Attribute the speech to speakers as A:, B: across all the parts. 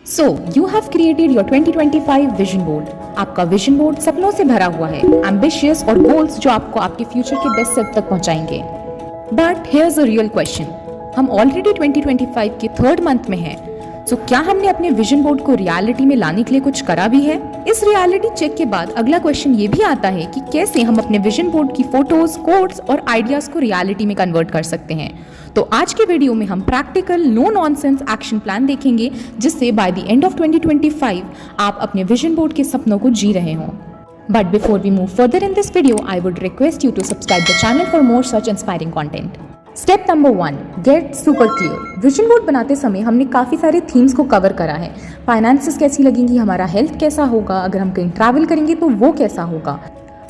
A: So you have created your 2025 vision board. आपका vision board सपनों से भरा हुआ है, एम्बिशियस और गोल्स जो आपको आपके फ्यूचर के बेस्ट सेल्फ तक पहुंचाएंगे। But here's a real question, हम ऑलरेडी 2025 के थर्ड मंथ में हैं। सो क्या हमने अपने विजन बोर्ड को रियलिटी में लाने के लिए कुछ करा भी है? इस रियलिटी चेक के बाद अगला क्वेश्चन ये भी आता है कि कैसे हम अपने विजन बोर्ड की फोटोज, कोड्स और आइडियाज को रियलिटी में कन्वर्ट कर सकते हैं। तो आज के वीडियो में हम practical no nonsense action plan देखेंगे, जिससे बाय द एंड ऑफ 2025 आप अपने विजन बोर्ड के सपनों को जी रहे हों। But before we move further in this video, I would request you to subscribe the channel for more such inspiring content. Step number 1, get super clear. Vision board बनाते समय हमने काफ़ी सारे थीम्स को कवर करा है। फाइनेंसेस कैसी लगेंगी, हमारा हेल्थ कैसा होगा, अगर हम कहीं ट्रैवल करेंगे तो वो कैसा होगा।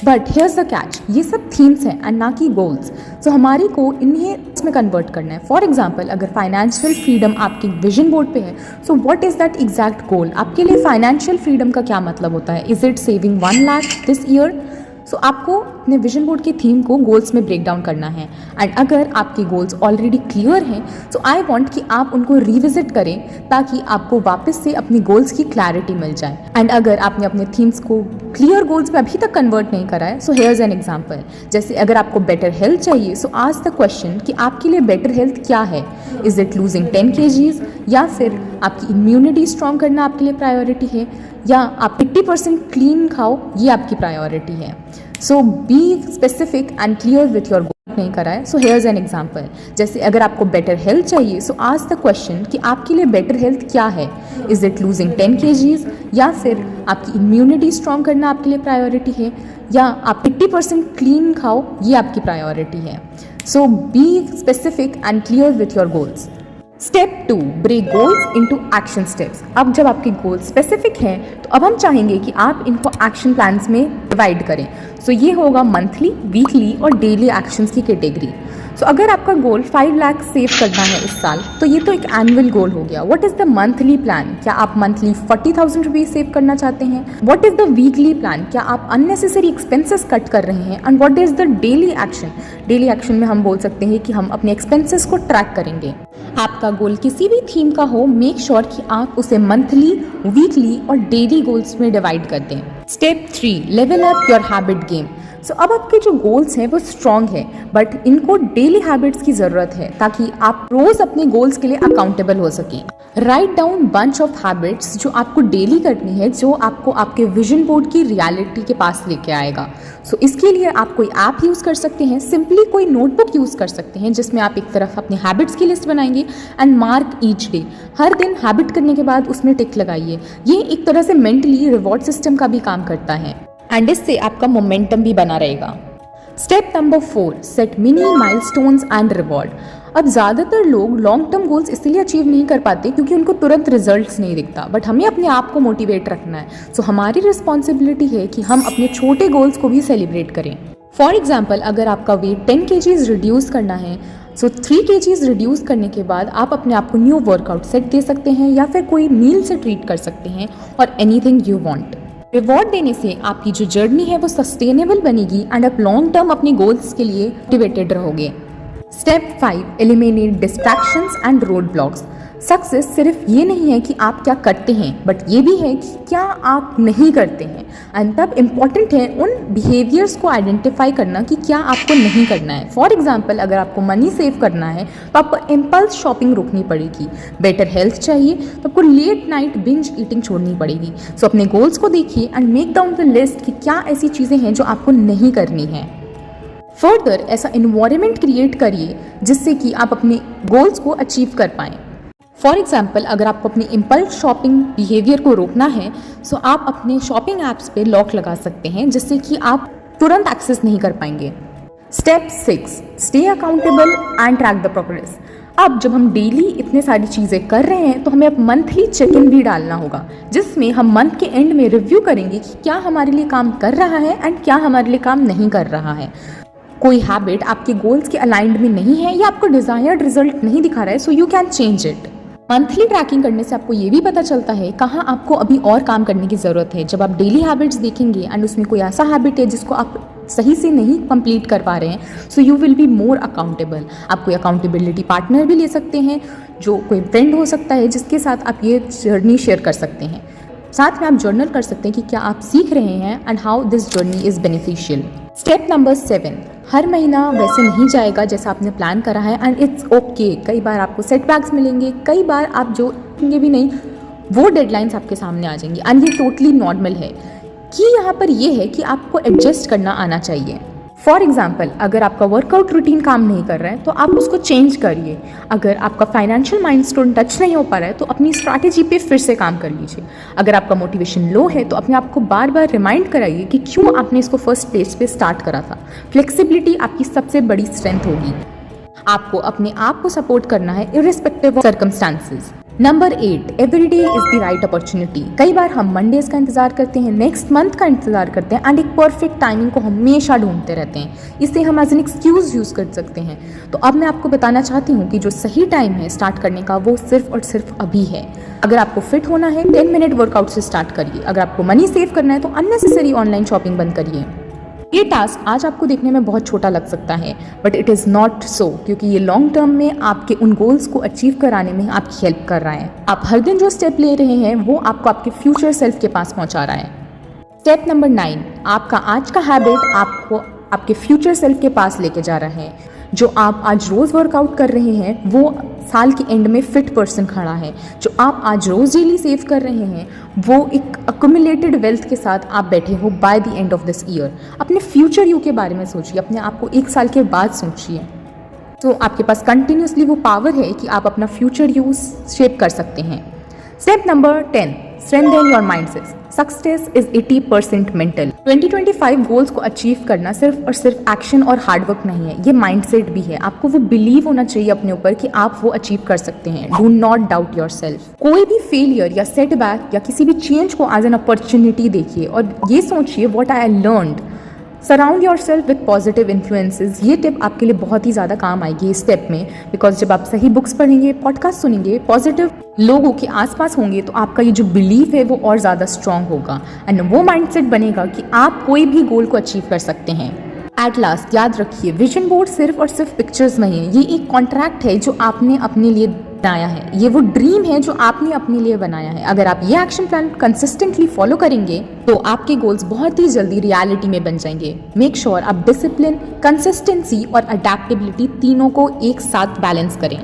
A: बट हियर्स द कैच, ये सब थीम्स हैं एंड ना कि गोल्स। सो हमारी को इन्हें इसमें कन्वर्ट करना है। फॉर एग्जाम्पल, अगर फाइनेंशियल फ्रीडम आपके विजन बोर्ड पे है, so what is that exact goal? आपके लिए फाइनेंशियल फ्रीडम का क्या मतलब होता है? Is it saving 1 lakh this year? So आपको अपने विजन बोर्ड की थीम को गोल्स में ब्रेक डाउन करना है। एंड अगर आपके गोल्स ऑलरेडी क्लियर हैं, सो आई वांट कि आप उनको रिविजिट करें ताकि आपको वापस से अपनी गोल्स की क्लैरिटी मिल जाए। एंड अगर आपने अपने थीम्स को क्लियर गोल्स में अभी तक कन्वर्ट नहीं करा है, सो हियर्स एन एग्जाम्पल। जैसे अगर आपको बेटर हेल्थ चाहिए, सो आस्क द क्वेश्चन कि आपके लिए बेटर हेल्थ क्या है? इज इट लूजिंग 10 kgs, या फिर आपकी इम्यूनिटी स्ट्रॉन्ग करना आपके लिए प्रायोरिटी है, या आप 80% क्लीन खाओ, ये आपकी प्रायोरिटी है। So be specific and clear with your goal नहीं करा है। So here's an example. जैसे अगर आपको बेटर हेल्थ चाहिए, सो आस्क द क्वेश्चन कि आपके लिए बेटर हेल्थ क्या है? इज इट लूजिंग 10 kgs, या फिर आपकी इम्यूनिटी स्ट्रॉन्ग करना आपके लिए प्रायोरिटी है, या आप 80% क्लीन खाओ, ये आपकी प्रायोरिटी है। So be specific and clear with your goals. Step 2, break goals into action steps. अब जब आपके गोल्स स्पेसिफिक हैं, तो अब हम चाहेंगे कि आप इनको एक्शन प्लान्स में डिवाइड करें। सो ये होगा मंथली, वीकली और डेली एक्शंस की कैटेगरी। सो अगर आपका गोल 5 लाख सेव करना है इस साल, तो ये तो एक एनुअल गोल हो गया। What is the monthly plan? क्या आप मंथली 40,000 रुपीज़ सेव करना चाहते हैं? What is the weekly plan? क्या आप अननेसेसरी एक्सपेंसेस कट कर रहे हैं? And what is the daily action? Daily action में हम बोल सकते हैं कि हम अपने एक्सपेंसेस को ट्रैक करेंगे। आपका गोल किसी भी थीम का हो, मेक श्योर कि आप उसे मंथली, वीकली और डेली गोल्स में डिवाइड कर दें। Step 3, level up your habit game. So अब आपके जो गोल्स हैं वो स्ट्रॉन्ग है, बट इनको डेली हैबिट्स की ज़रूरत है ताकि आप रोज़ अपने गोल्स के लिए अकाउंटेबल हो सकें। Write down bunch of habits जो आपको डेली करनी है, जो आपको आपके विजन बोर्ड की रियलिटी के पास लेके आएगा। सो इसके लिए आप कोई ऐप यूज़ कर सकते हैं, सिंपली कोई नोटबुक यूज़ कर सकते हैं, जिसमें आप एक तरफ अपने हैबिट्स की लिस्ट बनाएंगे एंड मार्क ईच डे। हर दिन हैबिट करने के बाद उसमें टिक लगाइए। ये एक तरह से मेंटली रिवॉर्ड सिस्टम का भी काम करता है एंड इससे आपका मोमेंटम भी बना रहेगा। Step number 4, set mini milestones and reward. अब ज़्यादातर लोग लॉन्ग टर्म गोल्स इसलिए अचीव नहीं कर पाते क्योंकि उनको तुरंत रिजल्ट्स नहीं दिखता, बट हमें अपने आप को मोटिवेट रखना है। सो हमारी रिस्पॉन्सिबिलिटी है कि हम अपने छोटे गोल्स को भी सेलिब्रेट करें। फॉर एग्जाम्पल, अगर आपका वेट 10 kgs रिड्यूस करना है, सो 3 kgs रिड्यूस करने के बाद आप अपने आप को न्यू वर्कआउट सेट दे सकते हैं, या फिर कोई मील से ट्रीट कर सकते हैं, और एनीथिंग यू वांट। रिवॉर्ड देने से आपकी जो जर्नी है वो सस्टेनेबल बनेगी एंड आप लॉन्ग टर्म अपने गोल्स के लिए मोटिवेटेड रहोगे। Step 5, eliminate distractions and road blocks. Success सिर्फ ये नहीं है कि आप क्या करते हैं, बट ये भी है कि क्या आप नहीं करते हैं। एंड तब इम्पॉर्टेंट है उन बिहेवियर्स को आइडेंटिफाई करना कि क्या आपको नहीं करना है। फॉर एग्जाम्पल, अगर आपको मनी सेव करना है तो आपको इम्पल्स शॉपिंग रोकनी पड़ेगी। बेटर हेल्थ चाहिए तो आपको लेट नाइट बिंज ईटिंग छोड़नी पड़ेगी। सो अपने गोल्स को देखिए and make down the list कि क्या ऐसी चीज़ें हैं जो आपको नहीं करनी है। फर्दर ऐसा इन्वायरमेंट क्रिएट करिए जिससे कि आप अपने गोल्स को अचीव कर पाएँ। फॉर एग्जाम्पल, अगर आपको अपनी इम्पल्स शॉपिंग बिहेवियर को रोकना है, सो आप अपने शॉपिंग ऐप्स पे लॉक लगा सकते हैं, जिससे कि आप तुरंत एक्सेस नहीं कर पाएंगे। Step 6, stay accountable and track the progress. अब जब हम डेली इतने सारी चीज़ें कर रहे हैं, तो हमें अब मंथली चेक इन भी डालना होगा, जिसमें हम मंथ के एंड में रिव्यू करेंगे कि क्या हमारे लिए काम कर रहा है एंड क्या हमारे लिए काम नहीं कर रहा है। कोई हैबिट आपके गोल्स के अलाइंड में नहीं है या आपको डिज़ायर्ड रिजल्ट नहीं दिखा रहा है, so you can change it. Monthly tracking करने से आपको ये भी पता चलता है कहाँ आपको अभी और काम करने की ज़रूरत है। जब आप डेली हैबिट्स देखेंगे एंड उसमें कोई ऐसा हैबिट है जिसको आप सही से नहीं कंप्लीट कर पा रहे हैं, so you will be more accountable. आप कोई अकाउंटेबिलिटी पार्टनर भी ले सकते हैं, जो कोई फ्रेंड हो सकता है जिसके साथ आप ये जर्नी शेयर कर सकते हैं। साथ में आप जर्नल कर सकते हैं कि क्या आप सीख रहे हैं and how this journey is beneficial. Step number 7, हर महीना वैसे नहीं जाएगा जैसा आपने प्लान करा है एंड इट्स ओके। कई बार आपको सेटबैक्स मिलेंगे, कई बार आप जो देंगे भी नहीं वो डेडलाइंस आपके सामने आ जाएंगी एंड ये टोटली नॉर्मल है। कि यहाँ पर ये है कि आपको एडजस्ट करना आना चाहिए। फॉर एग्जाम्पल, अगर आपका वर्कआउट रूटीन काम नहीं कर रहा है तो आप उसको चेंज करिए। अगर आपका फाइनेंशियल माइलस्टोन टच नहीं हो पा रहा है तो अपनी स्ट्रैटेजी पे फिर से काम कर लीजिए। अगर आपका मोटिवेशन लो है तो अपने आप को बार बार रिमाइंड कराइए कि क्यों आपने इसको फर्स्ट प्लेस पे स्टार्ट करा था। फ्लेक्सिबिलिटी आपकी सबसे बड़ी स्ट्रेंथ होगी। आपको अपने आप को सपोर्ट करना है irrespective of circumstances. Number 8, every day is the right opportunity. कई बार हम मंडेज का इंतजार करते हैं, नेक्स्ट मंथ का इंतजार करते हैं एंड एक परफेक्ट टाइमिंग को हमेशा ढूंढते रहते हैं। इसे हम एज एन एक्सक्यूज यूज कर सकते हैं। तो अब मैं आपको बताना चाहती हूँ कि जो सही टाइम है स्टार्ट करने का वो सिर्फ और सिर्फ अभी है। अगर आपको फिट होना है 10 मिनट वर्कआउट से स्टार्ट करिए। अगर आपको मनी सेव करना है तो अननेसेसरी ऑनलाइन शॉपिंग बंद करिए। ये टास्क आज आपको देखने में बहुत छोटा लग सकता है but it is not so, क्योंकि ये लॉन्ग टर्म में आपके उन गोल्स को अचीव कराने में आपकी हेल्प कर रहा है। आप हर दिन जो स्टेप ले रहे हैं वो आपको आपके फ्यूचर सेल्फ के पास पहुंचा रहा है। स्टेप नंबर 9, आपका आज का हैबिट आपको आपके फ्यूचर सेल्फ के पास लेके जा रहा है। जो आप आज रोज़ वर्कआउट कर रहे हैं वो साल के एंड में फिट पर्सन खड़ा है। जो आप आज रोज़ डेली सेव कर रहे हैं वो एक अक्यूमुलेटेड वेल्थ के साथ आप बैठे हो by the end of this year. अपने फ्यूचर यू के बारे में सोचिए, अपने आप को 1 साल के बाद सोचिए। तो आपके पास कंटिन्यूसली वो पावर है कि आप अपना फ्यूचर यू शेप कर सकते हैं। Step number 10, strengthen your mindset. Success is 80% mental. 2025 goals को अचीव करना सिर्फ और सिर्फ एक्शन और हार्डवर्क नहीं है, ये माइंडसेट भी है। आपको वो बिलीव होना चाहिए अपने ऊपर कि आप वो अचीव कर सकते हैं। Do not doubt your self. कोई भी फेलियर या सेटबैक या किसी भी चेंज को एज एन अपॉर्चुनिटी देखिए और ये सोचिए what I learned. Surround your self with positive influences. ये टिप आपके लिए बहुत ही ज़्यादा काम आएगी इस स्टेप में, बिकॉज जब आप सही बुक्स पढ़ेंगे, पॉडकास्ट सुनेंगे, पॉजिटिव लोगों के आसपास होंगे तो आपका ये जो बिलीफ है वो और ज़्यादा स्ट्रांग होगा एंड वो माइंडसेट बनेगा कि आप कोई भी गोल को अचीव कर सकते हैं। एट लास्ट याद रखिए, विजन बोर्ड सिर्फ और सिर्फ पिक्चर्स नहीं है, ये एक कॉन्ट्रैक्ट है जो आपने अपने लिए बनाया है। ये वो ड्रीम है जो आपने अपने लिए बनाया है। अगर आप ये एक्शन प्लान कंसिस्टेंटली फॉलो करेंगे तो आपके गोल्स बहुत ही जल्दी रियलिटी में बन जाएंगे। मेक श्योर आप डिसिप्लिन, कंसिस्टेंसी और अडेप्टेबिलिटी तीनों को एक साथ बैलेंस करें।